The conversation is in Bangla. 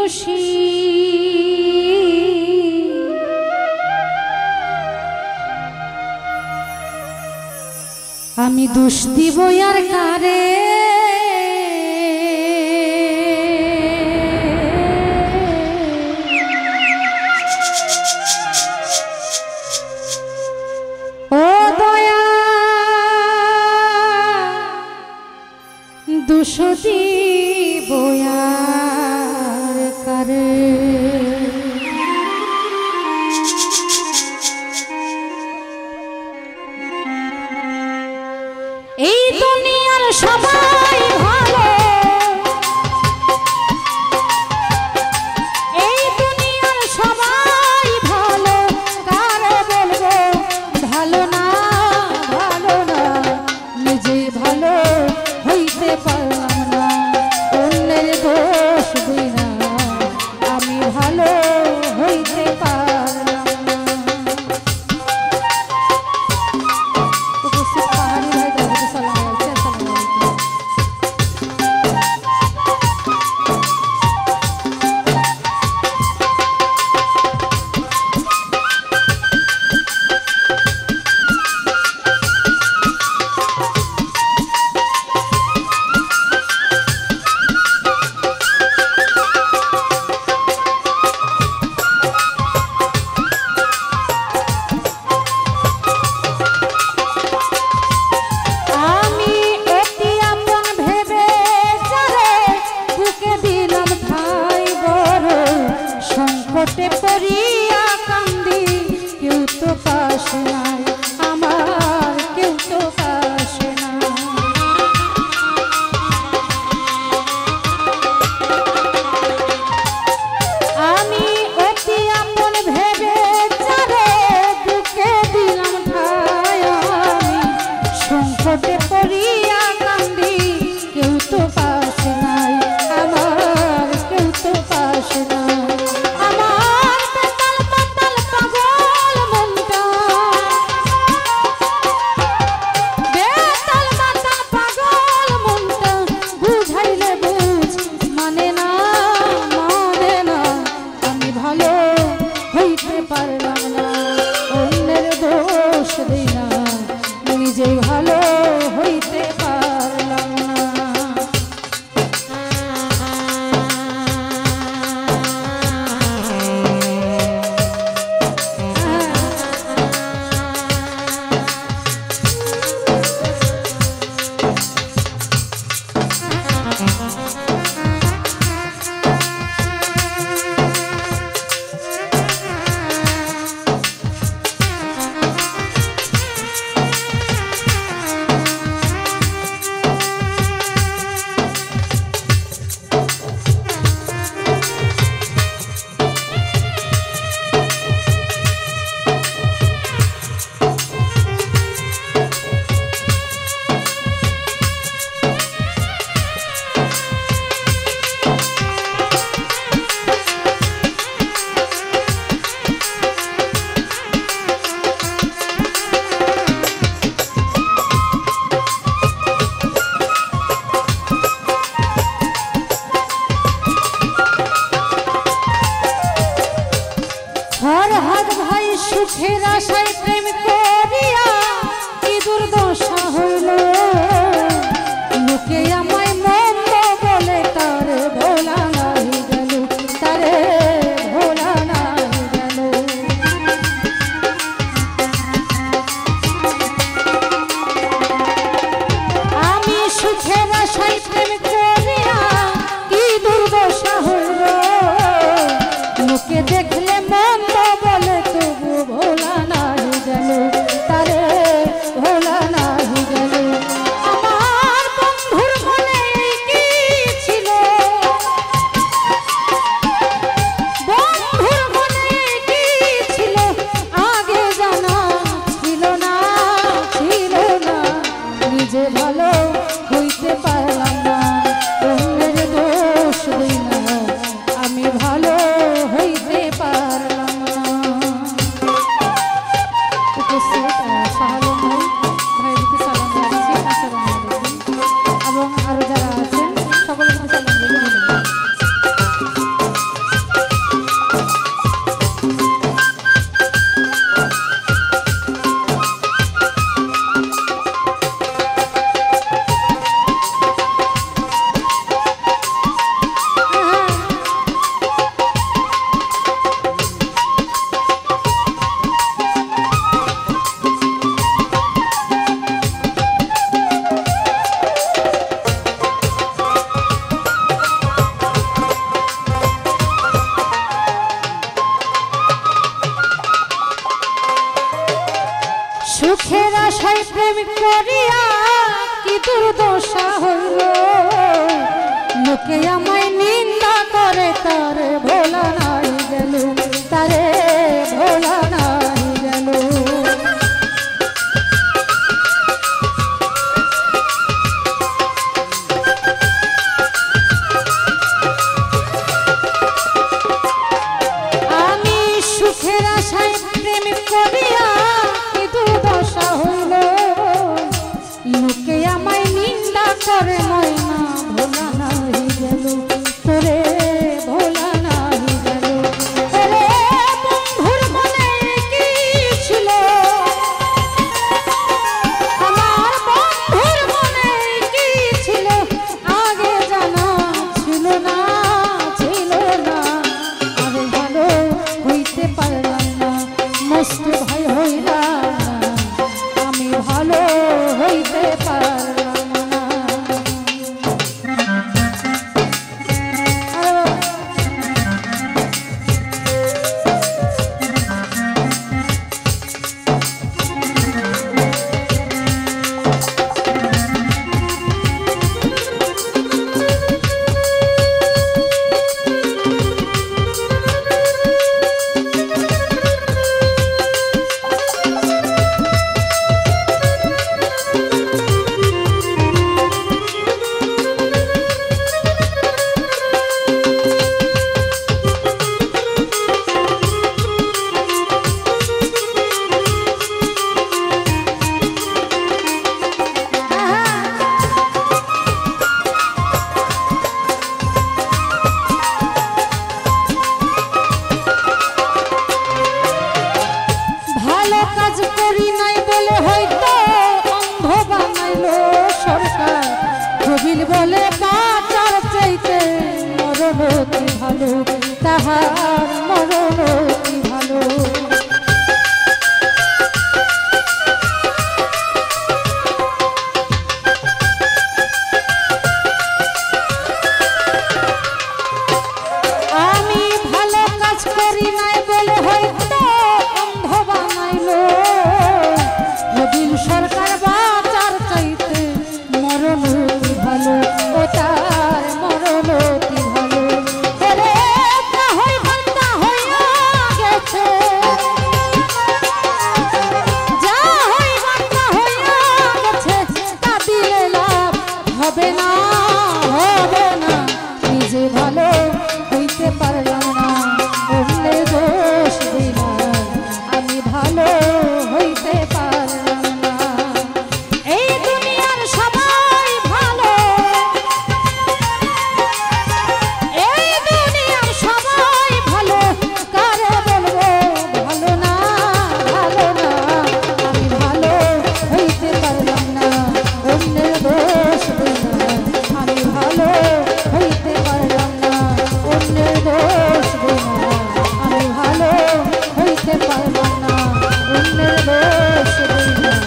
দোষী আমি দোষ দিব আর কারে ও দয়া দোষ দিব আর কারে এই দুনিয়ার সবাই ভালো এই দুনিয়ার সবাই ভালো কারে বলবো ভালো না নিজে ভালো হইতে পারলাম না অন্যের দোষ দিই না আমি ভালো হইতে পারলাম না উপস্থিত পাহাড়ি ভাই দাদাকে সালাম আলাইকুম আসসালামু আলাইকুম সংকটে পড়িয়া কান্দি কেউ তো পাশে নাই আমার কেউ তো পাশে নাই আমি অতি আপন ভেবে যারে বুকে দিলাম ঠাই আমি সংকটে পড়িয়া কান্দি কেউ তো পাশে নাই আমার কেউ তো পাশে নাই আশায় প্রেম করিয়া কি দুর্দশা হইল লোকে আমায় নিন্দা করে তারে ভোলা নাই গেল তারে ভোলা নাই গেল আমি সুখের আশায় প্রেম করিয়া কি দুর্দশা হইল লোকে আমায় নিন্দা করে ময়না ভোলা নাই গেল তোরে ভোলা নাই গেল ওরে বন্ধুর মনে কি ছিল আমার বন্ধুর মনে কি ছিল আগে জানা ছিল না আরে ভালো হইতে পারলাম না মস্ত ভাই হইলাম না আমি ভালো হইতে পারলাম না বলে বাঁচার চাইতে মরণতি ভালো তাহার মরণতি ভালো আমি ভালো কাজ করি নাই বলে হয়তো অন্ধ বানাইলো রবিন সরকার বাঁচার চাইতে মরণতি ভালো ও তার মরণতি ভালো ওরে না হই বান্দা হইয়া গেছে যা হই বান্দা হইয়া গেছে তা দিলে লাভ হবে না নিজে ভালো হইতে পারলাম না অন্যের দোষ দিলাম আমি ভালো হইতে পারলাম না এই দুনিয়ার সবাই ভালো এই দুনিয়ার সবাই ভালো কারে বলবো ভালো না আমি ভালো হইতে পারলাম না অন্যের দোষ দিলাম আমি ভালো হইতে পারলাম না অন্যের দোষ দিলাম আমি ভালো হইতে পারলাম না অন্যের দোষ দিলাম